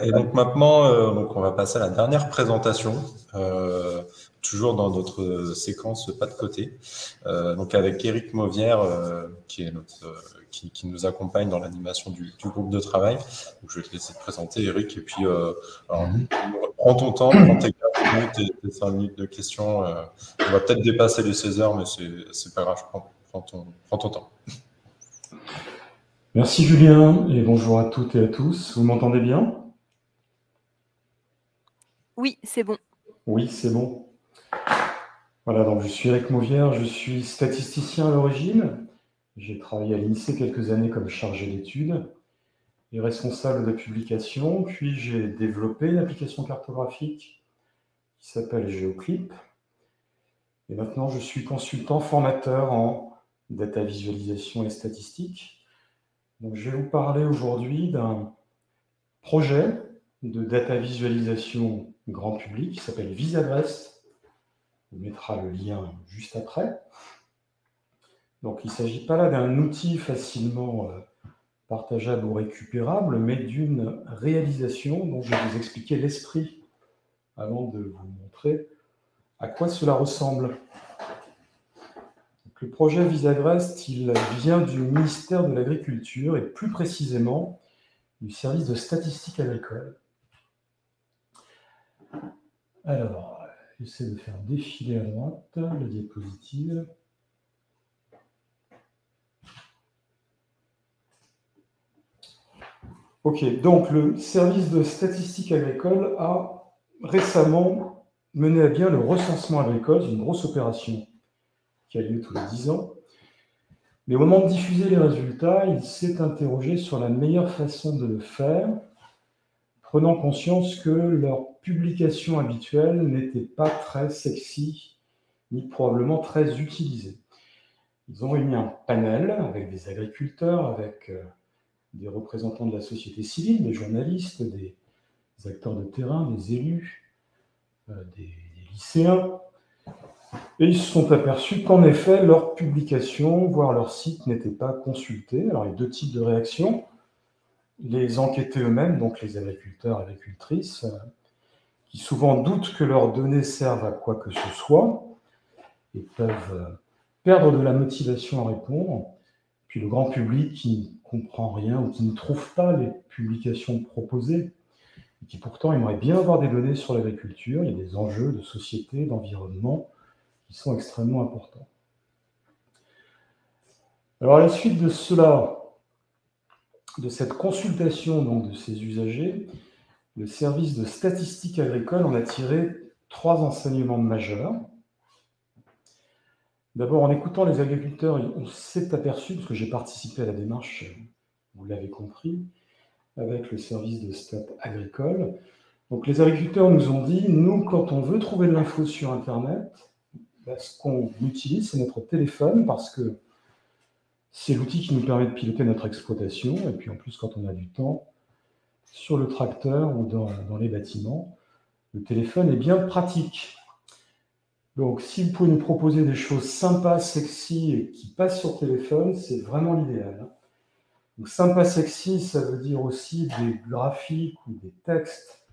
Et donc maintenant, on va passer à la dernière présentation, toujours dans notre séquence pas de côté. Donc avec Éric Mauvière, qui est qui nous accompagne dans l'animation du groupe de travail. Donc je vais te laisser te présenter, Éric, et puis alors, prends ton temps, prends tes 4 minutes et tes 5 minutes de questions. On va peut-être dépasser les 16 heures, mais c'est pas grave, prends ton temps. Merci Julien, et bonjour à toutes et à tous. Vous m'entendez bien? Oui, c'est bon. Oui, c'est bon. Voilà, donc je suis Éric Mauvière, je suis statisticien à l'origine. J'ai travaillé à l'INSEE quelques années comme chargé d'études et responsable de publication. Puis j'ai développé une application cartographique qui s'appelle GeoClip. Et maintenant, je suis consultant formateur en data visualisation et statistique. Donc, je vais vous parler aujourd'hui d'un projet de data visualisation grand public qui s'appelle Visadresse. On mettra le lien juste après. Donc, il ne s'agit pas là d'un outil facilement partageable ou récupérable, mais d'une réalisation dont je vais vous expliquer l'esprit avant de vous montrer à quoi cela ressemble. Donc, le projet Visadresse, il vient du ministère de l'Agriculture et plus précisément du service de statistique agricole. Alors, j'essaie de faire défiler à droite la diapositive. Ok, donc le service de statistique agricole a récemment mené à bien le recensement agricole, une grosse opération qui a lieu tous les 10 ans. Mais au moment de diffuser les résultats, il s'est interrogé sur la meilleure façon de le faire, prenant conscience que leur publication habituelle n'était pas très sexy, ni probablement très utilisée. Ils ont réuni un panel avec des agriculteurs, avec des représentants de la société civile, des journalistes, des acteurs de terrain, des élus, des lycéens. Et ils se sont aperçus qu'en effet, leur publication, voire leur site, n'était pas consulté. Alors, il y a deux types de réactions. Les enquêtés eux-mêmes, donc les agriculteurs, agricultrices, qui souvent doutent que leurs données servent à quoi que ce soit et peuvent perdre de la motivation à répondre. Puis le grand public qui ne comprend rien ou qui ne trouve pas les publications proposées et qui pourtant aimerait bien avoir des données sur l'agriculture. Il y a des enjeux de société, d'environnement qui sont extrêmement importants. Alors à la suite de cela, de cette consultation donc, de ces usagers, le service de statistique agricole en a tiré 3 enseignements majeurs. D'abord, en écoutant les agriculteurs, on s'est aperçu, parce que j'ai participé à la démarche, vous l'avez compris, avec le service de stat agricole. Donc les agriculteurs nous ont dit, nous, quand on veut trouver de l'info sur Internet, ce qu'on utilise, c'est notre téléphone, parce que c'est l'outil qui nous permet de piloter notre exploitation, et puis en plus, quand on a du temps, sur le tracteur ou dans les bâtiments, le téléphone est bien pratique. Donc, si vous pouvez nous proposer des choses sympas, sexy, et qui passent sur téléphone, c'est vraiment l'idéal. Donc, sympa, sexy, ça veut dire aussi des graphiques ou des textes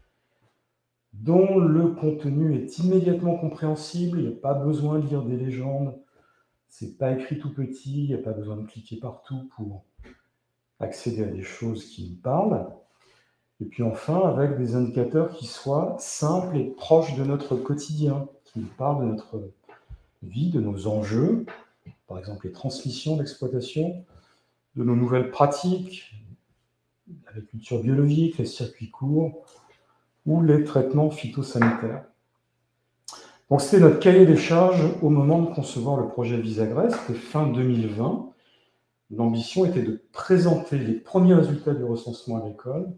dont le contenu est immédiatement compréhensible, il n'y a pas besoin de lire des légendes, c'est pas écrit tout petit, il n'y a pas besoin de cliquer partout pour accéder à des choses qui nous parlent. Et puis enfin, avec des indicateurs qui soient simples et proches de notre quotidien, qui nous parlent de notre vie, de nos enjeux, par exemple les transmissions d'exploitation, de nos nouvelles pratiques, l'agriculture biologique, les circuits courts ou les traitements phytosanitaires. Donc c'était notre cahier des charges au moment de concevoir le projet Visadresse, c'était fin 2020. L'ambition était de présenter les premiers résultats du recensement agricole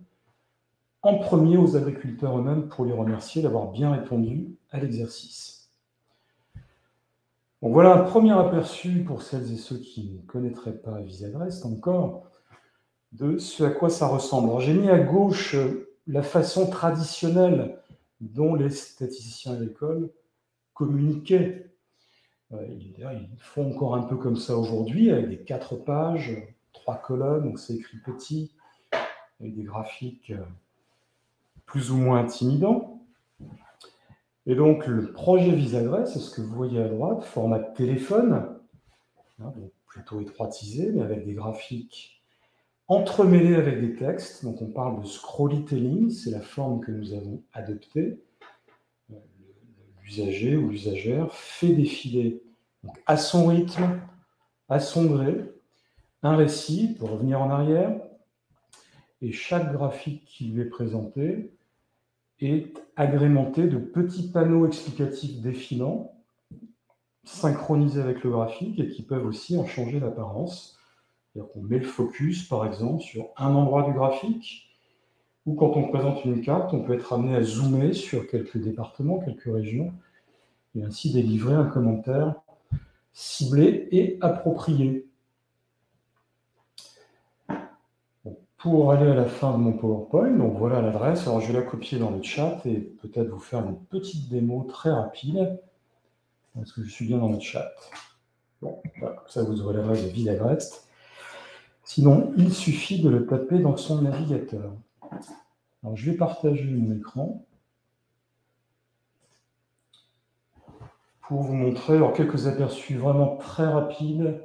en premier aux agriculteurs eux-mêmes pour les remercier d'avoir bien répondu à l'exercice. Bon, voilà un premier aperçu pour celles et ceux qui ne connaîtraient pas Visadresse encore, de ce à quoi ça ressemble. Alors, j'ai mis à gauche la façon traditionnelle dont les statisticiens agricoles communiquaient. Ils font encore un peu comme ça aujourd'hui, avec des 4 pages, 3 colonnes, donc c'est écrit petit, avec des graphiques plus ou moins intimidant. Et donc, le projet Visagrès, c'est ce que vous voyez à droite, format de téléphone, hein, donc plutôt étroitisé, mais avec des graphiques entremêlés avec des textes. Donc, on parle de scrollytelling, c'est la forme que nous avons adoptée. L'usager ou l'usagère fait défiler donc, à son rythme, à son gré, un récit pour revenir en arrière, et chaque graphique qui lui est présenté est agrémenté de petits panneaux explicatifs défilants, synchronisés avec le graphique et qui peuvent aussi en changer l'apparence. C'est-à-dire qu'on met le focus, par exemple, sur un endroit du graphique, ou quand on présente une carte, on peut être amené à zoomer sur quelques départements, quelques régions, et ainsi délivrer un commentaire ciblé et approprié. Pour aller à la fin de mon PowerPoint, donc voilà l'adresse. Alors je vais la copier dans le chat et peut-être vous faire une petite démo très rapide. Est-ce que je suis bien dans le chat? Bon, voilà, comme ça vous aurez l'adresse de Visagrest. Sinon, il suffit de le taper dans son navigateur. Alors je vais partager mon écran pour vous montrer quelques aperçus vraiment très rapides.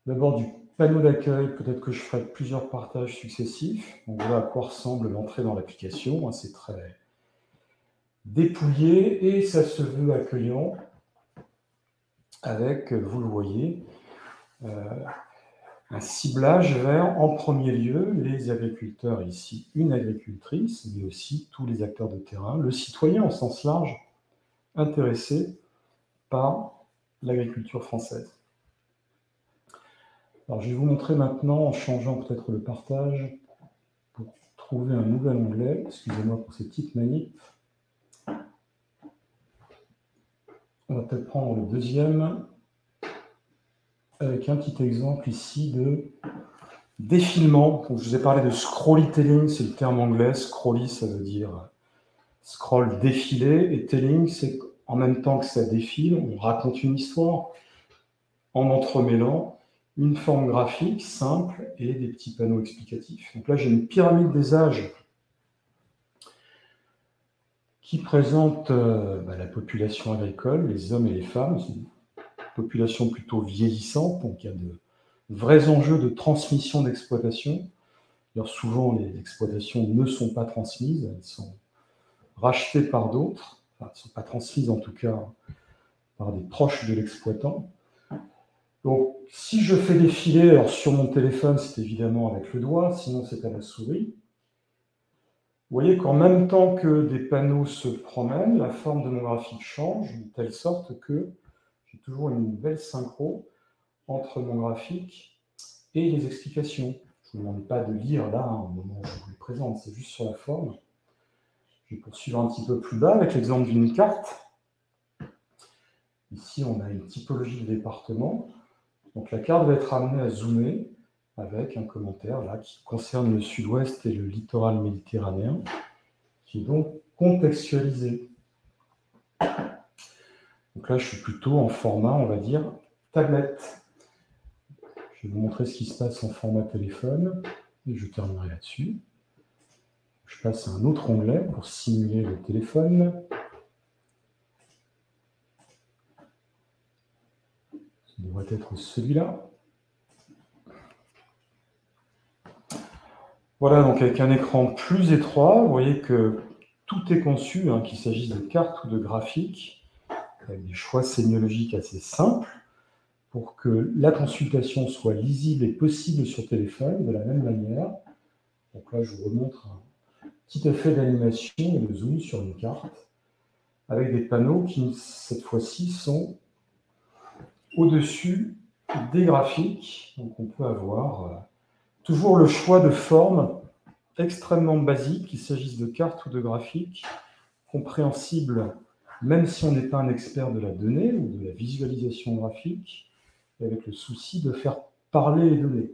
D'abord du panneau d'accueil, peut-être que je ferai plusieurs partages successifs. Donc voilà à quoi ressemble l'entrée dans l'application. C'est très dépouillé et ça se veut accueillant avec, vous le voyez, un ciblage vers, en premier lieu, les agriculteurs, ici une agricultrice, mais aussi tous les acteurs de terrain, le citoyen au sens large, intéressé par l'agriculture française. Alors, je vais vous montrer maintenant, en changeant peut-être le partage, pour trouver un nouvel onglet. Excusez-moi pour ces petites manips. On va peut-être prendre le deuxième, avec un petit exemple ici de défilement. Donc, je vous ai parlé de scrollytelling, c'est le terme anglais. Scrolly, ça veut dire scroll défilé, et telling, c'est en même temps que ça défile, on raconte une histoire en entremêlant une forme graphique simple et des petits panneaux explicatifs. Donc là, j'ai une pyramide des âges qui présente la population agricole, les hommes et les femmes. C'est une population plutôt vieillissante, donc il y a de vrais enjeux de transmission d'exploitation. D'ailleurs, souvent, les exploitations ne sont pas transmises, elles sont rachetées par d'autres, enfin, elles ne sont pas transmises en tout cas par des proches de l'exploitant. Donc, si je fais défiler, alors sur mon téléphone, c'est évidemment avec le doigt, sinon c'est à la souris. Vous voyez qu'en même temps que des panneaux se promènent, la forme de mon graphique change, de telle sorte que j'ai toujours une belle synchro entre mon graphique et les explications. Je ne vous demande pas de lire là, au moment où je vous le présente, c'est juste sur la forme. Je vais poursuivre un petit peu plus bas avec l'exemple d'une carte. Ici, on a une typologie de département. Donc la carte va être amenée à zoomer avec un commentaire là qui concerne le sud-ouest et le littoral méditerranéen, qui est donc contextualisé. Donc là, je suis plutôt en format, on va dire, tablette. Je vais vous montrer ce qui se passe en format téléphone, et je terminerai là-dessus. Je passe à un autre onglet pour simuler le téléphone. Ça devrait être celui-là. Voilà, donc avec un écran plus étroit, vous voyez que tout est conçu, qu'il s'agisse de cartes ou de graphiques, avec des choix sémiologiques assez simples, pour que la consultation soit lisible et possible sur téléphone de la même manière. Donc là, je vous remontre un petit effet d'animation et de zoom sur une carte, avec des panneaux qui, cette fois-ci, sont au-dessus des graphiques. Donc on peut avoir toujours le choix de forme extrêmement basique, qu'il s'agisse de cartes ou de graphiques, compréhensibles même si on n'est pas un expert de la donnée ou de la visualisation graphique, avec le souci de faire parler les données.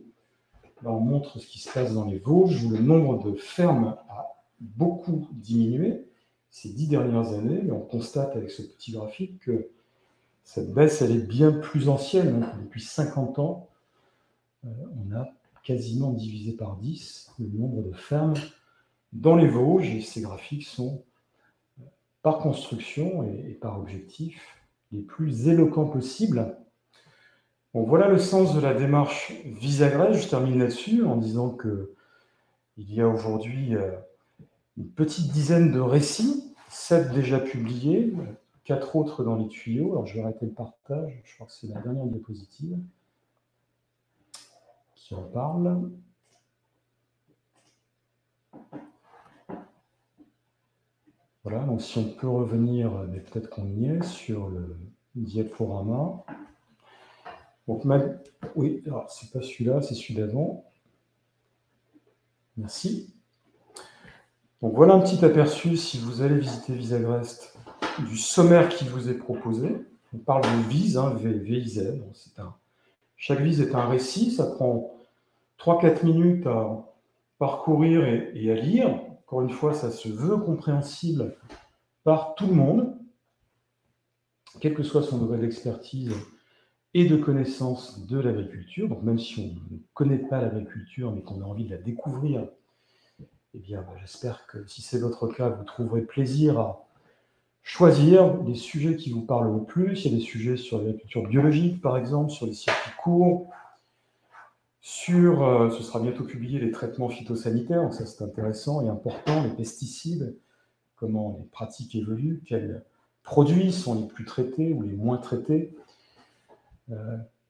Là, on montre ce qui se passe dans les Vosges, où le nombre de fermes a beaucoup diminué ces 10 dernières années, mais on constate avec ce petit graphique que cette baisse, elle est bien plus ancienne. Donc, depuis 50 ans, on a quasiment divisé par 10 le nombre de fermes dans les Vosges, et ces graphiques sont, par construction et par objectif, les plus éloquents possibles. Bon, voilà le sens de la démarche Visagrèce. Je termine là-dessus en disant qu'il y a aujourd'hui une petite dizaine de récits, 7 déjà publiés, 4 autres dans les tuyaux. Alors je vais arrêter le partage, je crois que c'est la dernière diapositive qui en parle. Voilà, donc si on peut revenir, mais peut-être qu'on y est, sur le diaporama. Donc, oui, alors c'est pas celui-là, c'est celui d'avant. Merci. Donc voilà un petit aperçu, si vous allez visiter Visagreste, du sommaire qui vous est proposé. On parle de vise, V-I-Z. Chaque vise est un récit, ça prend 3-4 minutes à parcourir et à lire. Encore une fois, ça se veut compréhensible par tout le monde, quel que soit son degré d'expertise et de connaissance de l'agriculture. Donc même si on ne connaît pas l'agriculture, mais qu'on a envie de la découvrir, eh bien, j'espère que si c'est votre cas, vous trouverez plaisir à choisir les sujets qui vous parlent le plus. Il y a des sujets sur l'agriculture biologique, par exemple, sur les circuits courts, sur, ce sera bientôt publié, les traitements phytosanitaires, donc ça c'est intéressant et important, les pesticides, comment les pratiques évoluent, quels produits sont les plus traités ou les moins traités,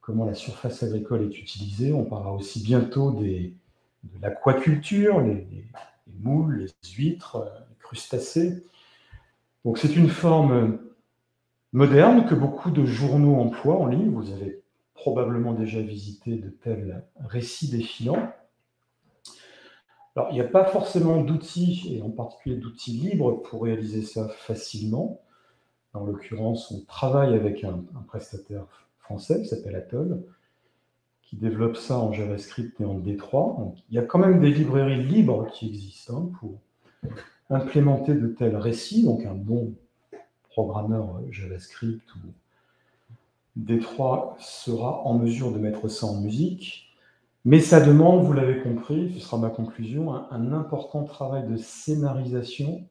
comment la surface agricole est utilisée. On parlera aussi bientôt de l'aquaculture, les moules, les huîtres, les crustacés. Donc c'est une forme moderne que beaucoup de journaux emploient en ligne. Vous avez probablement déjà visité de tels récits défilants. Alors, il n'y a pas forcément d'outils, et en particulier d'outils libres, pour réaliser ça facilement. En l'occurrence, on travaille avec un prestataire français qui s'appelle Atoll, qui développe ça en JavaScript et en D3. Donc, il y a quand même des librairies libres qui existent pour implémenter de tels récits. Donc, un bon programmeur JavaScript ou D3 sera en mesure de mettre ça en musique. Mais ça demande, vous l'avez compris, ce sera ma conclusion, un important travail de scénarisation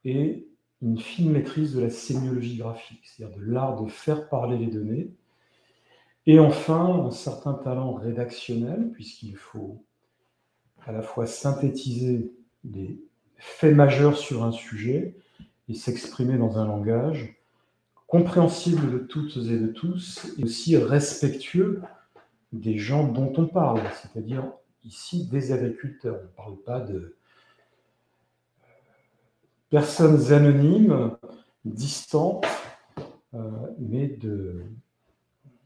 et une fine maîtrise de la sémiologie graphique, c'est-à-dire de l'art de faire parler les données. Et enfin, un certain talent rédactionnel, puisqu'il faut à la fois synthétiser les faits majeurs sur un sujet et s'exprimer dans un langage compréhensible de toutes et de tous, et aussi respectueux des gens dont on parle, c'est-à-dire ici des agriculteurs. On ne parle pas de personnes anonymes, distantes, mais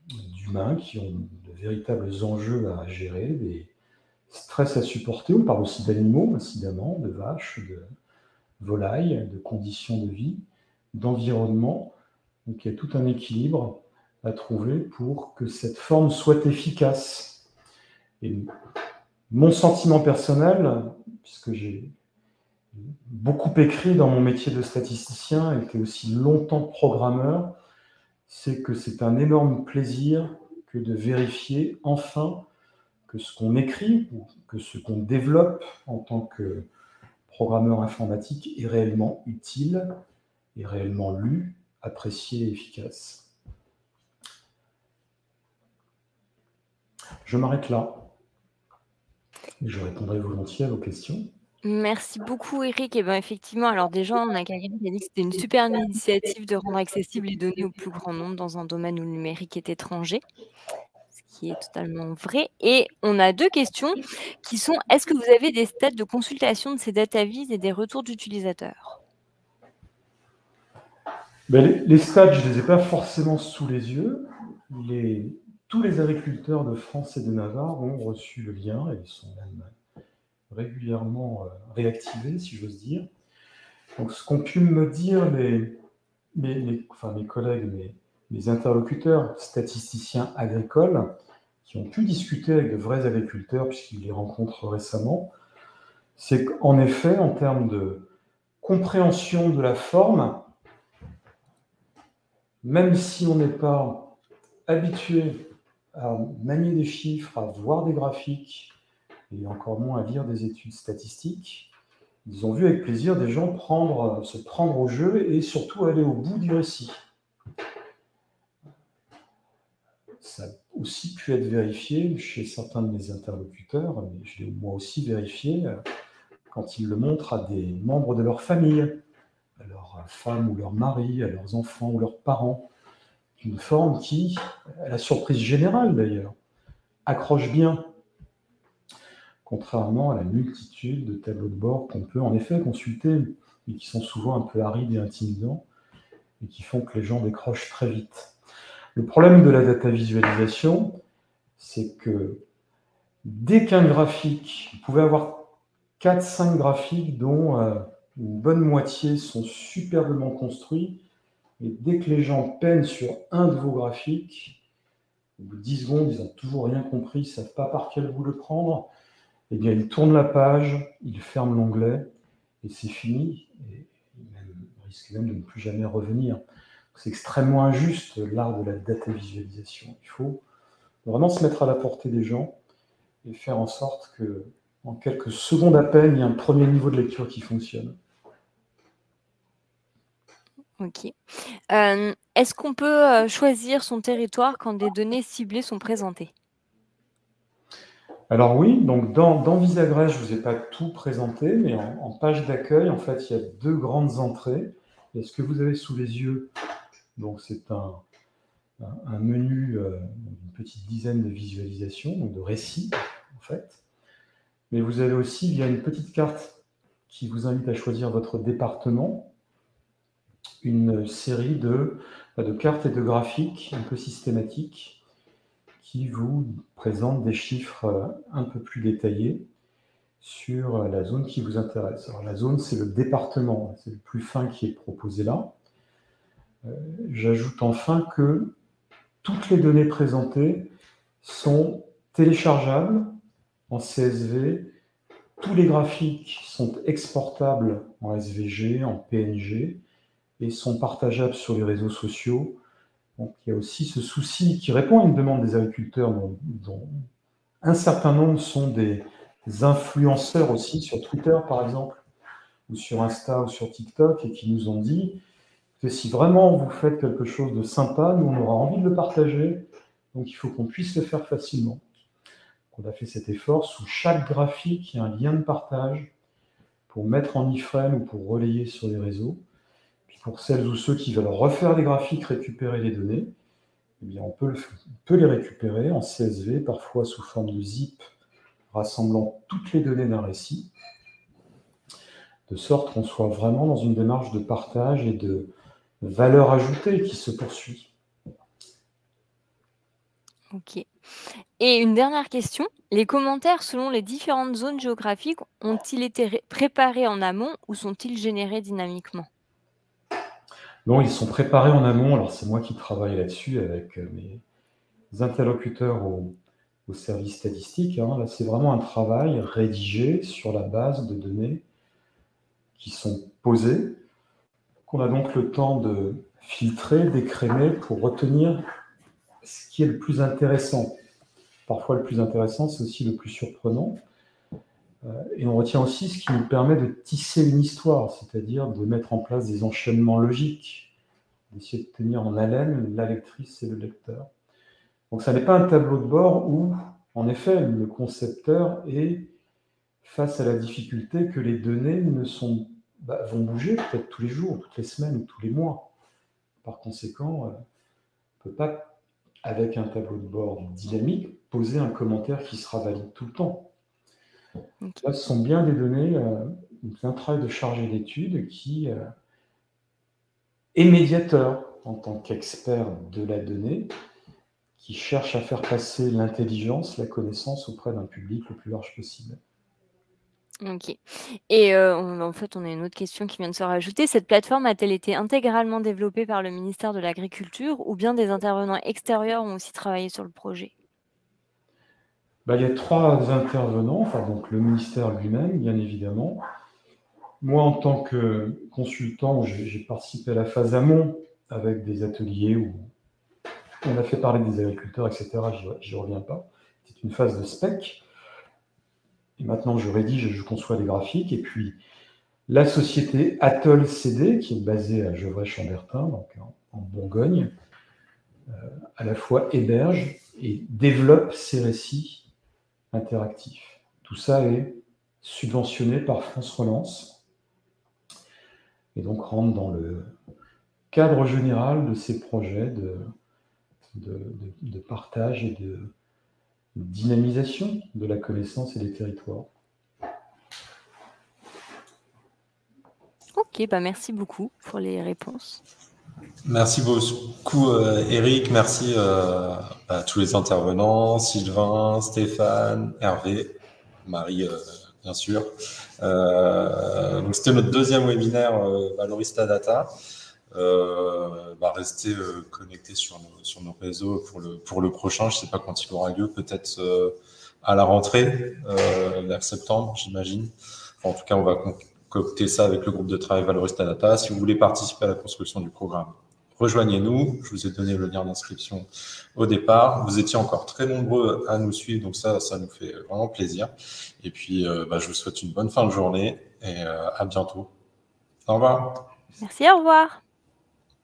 d'humains qui ont de véritables enjeux à gérer, des stress à supporter. On parle aussi d'animaux, incidemment, de vaches, de volailles, de conditions de vie, d'environnement. Donc il y a tout un équilibre à trouver pour que cette forme soit efficace. Et mon sentiment personnel, puisque j'ai beaucoup écrit dans mon métier de statisticien et été aussi longtemps programmeur, c'est que c'est un énorme plaisir que de vérifier enfin que ce qu'on écrit ou que ce qu'on développe en tant que programmeur informatique est réellement utile, est réellement lu, apprécié et efficace. Je m'arrête là. Je répondrai volontiers à vos questions. Merci beaucoup, Eric. Et ben effectivement, alors déjà, on a quelqu'un qui a dit que c'était une super initiative de rendre accessibles les données au plus grand nombre dans un domaine où le numérique est étranger, ce qui est totalement vrai. Et on a 2 questions qui sont: est-ce que vous avez des stats de consultation de ces datavises et des retours d'utilisateurs? Les stats, je ne les ai pas forcément sous les yeux. Tous les agriculteurs de France et de Navarre ont reçu le lien et ils sont même régulièrement réactivés, si j'ose dire. Donc, ce qu'ont pu me dire mes collègues, mes interlocuteurs statisticiens agricoles, qui ont pu discuter avec de vrais agriculteurs, puisqu'ils les rencontrent récemment, c'est qu'en effet, en termes de compréhension de la forme, même si on n'est pas habitué à manier des chiffres, à voir des graphiques, et encore moins à lire des études statistiques, ils ont vu avec plaisir des gens se prendre au jeu et surtout aller au bout du récit. Ça a aussi pu être vérifié chez certains de mes interlocuteurs, mais je l'ai moi aussi vérifié quand ils le montrent à des membres de leur famille, à leur femme ou leur mari, à leurs enfants ou leurs parents. Une forme qui, à la surprise générale d'ailleurs, accroche bien, contrairement à la multitude de tableaux de bord qu'on peut en effet consulter, et qui sont souvent un peu arides et intimidants, et qui font que les gens décrochent très vite. Le problème de la data visualisation, c'est que dès qu'un graphique, vous pouvez avoir 4-5 graphiques dont une bonne moitié sont superbement construits, et dès que les gens peinent sur un de vos graphiques, au bout de 10 secondes, ils n'ont toujours rien compris, ils ne savent pas par quel bout le prendre, eh bien, ils tournent la page, ils ferment l'onglet, et c'est fini, et ils risquent même de ne plus jamais revenir. C'est extrêmement injuste, l'art de la data visualisation. Il faut vraiment se mettre à la portée des gens et faire en sorte que, en quelques secondes à peine, il y ait un premier niveau de lecture qui fonctionne. Ok. Est-ce qu'on peut choisir son territoire quand des données ciblées sont présentées? Alors oui, donc dans Visagrèce, je ne vous ai pas tout présenté, mais en page d'accueil, en fait, il y a 2 grandes entrées. Et ce que vous avez sous les yeux, donc c'est un menu, une petite dizaine de visualisations, donc de récits, en fait. Mais vous avez aussi, il y a une petite carte qui vous invite à choisir votre département, une série de cartes et de graphiques un peu systématiques qui vous présentent des chiffres un peu plus détaillés sur la zone qui vous intéresse. Alors la zone, c'est le département, c'est le plus fin qui est proposé là. J'ajoute enfin que toutes les données présentées sont téléchargeables en CSV. Tous les graphiques sont exportables en SVG, en PNG, et sont partageables sur les réseaux sociaux. Donc il y a aussi ce souci qui répond à une demande des agriculteurs dont un certain nombre sont des influenceurs aussi sur Twitter par exemple, ou sur Insta ou sur TikTok, et qui nous ont dit que si vraiment vous faites quelque chose de sympa, nous on aura envie de le partager, donc il faut qu'on puisse le faire facilement. On a fait cet effort, sous chaque graphique, il y a un lien de partage pour mettre en iframe ou pour relayer sur les réseaux. Puis pour celles ou ceux qui veulent refaire des graphiques, récupérer les données, eh bien on peut les récupérer en CSV, parfois sous forme de zip, rassemblant toutes les données d'un récit, de sorte qu'on soit vraiment dans une démarche de partage et de valeur ajoutée qui se poursuit. Ok. Et une dernière question, les commentaires selon les différentes zones géographiques ont-ils été préparés en amont ou sont-ils générés dynamiquement? Non, ils sont préparés en amont. Alors c'est moi qui travaille là-dessus avec mes interlocuteurs au service statistique. Là, c'est vraiment un travail rédigé sur la base de données qui sont posées, qu'on a donc le temps de filtrer, d'écrémer pour retenir ce qui est le plus intéressant. Parfois, le plus intéressant, c'est aussi le plus surprenant. Et on retient aussi ce qui nous permet de tisser une histoire, c'est-à-dire de mettre en place des enchaînements logiques, d'essayer de tenir en haleine la lectrice et le lecteur. Donc, ça n'est pas un tableau de bord où, en effet, le concepteur est face à la difficulté que les données vont bouger peut-être tous les jours, toutes les semaines ou tous les mois. Par conséquent, on ne peut pas, avec un tableau de bord dynamique, poser un commentaire qui sera valide tout le temps. Okay. Là, ce sont bien des données, un travail de chargé d'études qui est médiateur en tant qu'expert de la donnée, qui cherche à faire passer l'intelligence, la connaissance auprès d'un public le plus large possible. Ok. Et en fait, on a une autre question qui vient de se rajouter. Cette plateforme a-t-elle été intégralement développée par le ministère de l'Agriculture ou bien des intervenants extérieurs ont aussi travaillé sur le projet? Il y a 3 intervenants, donc le ministère lui-même, bien évidemment. Moi, en tant que consultant, j'ai participé à la phase amont avec des ateliers où on a fait parler des agriculteurs, etc. J'y reviens pas. C'est une phase de spec. Et maintenant, je rédige et je conçois des graphiques. Et puis, La société Atoll CD, qui est basée à Gevrey-Chambertin, donc en Bourgogne, à la fois héberge et développe ces récits interactifs. Tout ça est subventionné par France Relance et donc rentre dans le cadre général de ces projets de partage et de dynamisation de la connaissance et des territoires. Ok, bah merci beaucoup pour les réponses. Merci beaucoup, Eric. Merci à tous les intervenants, Sylvain, Stéphane, Hervé, Marie, bien sûr. Donc, c'était notre deuxième webinaire Valorista Data. Restez connectés sur nos réseaux pour le prochain. Je ne sais pas quand il aura lieu, peut-être à la rentrée, vers septembre, j'imagine. Enfin, en tout cas, on va concocter ça avec le groupe de travail Valorista Data. Si vous voulez participer à la construction du programme, rejoignez-nous. Je vous ai donné le lien d'inscription au départ. Vous étiez encore très nombreux à nous suivre, donc ça nous fait vraiment plaisir. Et puis, je vous souhaite une bonne fin de journée et à bientôt. Au revoir. Merci, au revoir.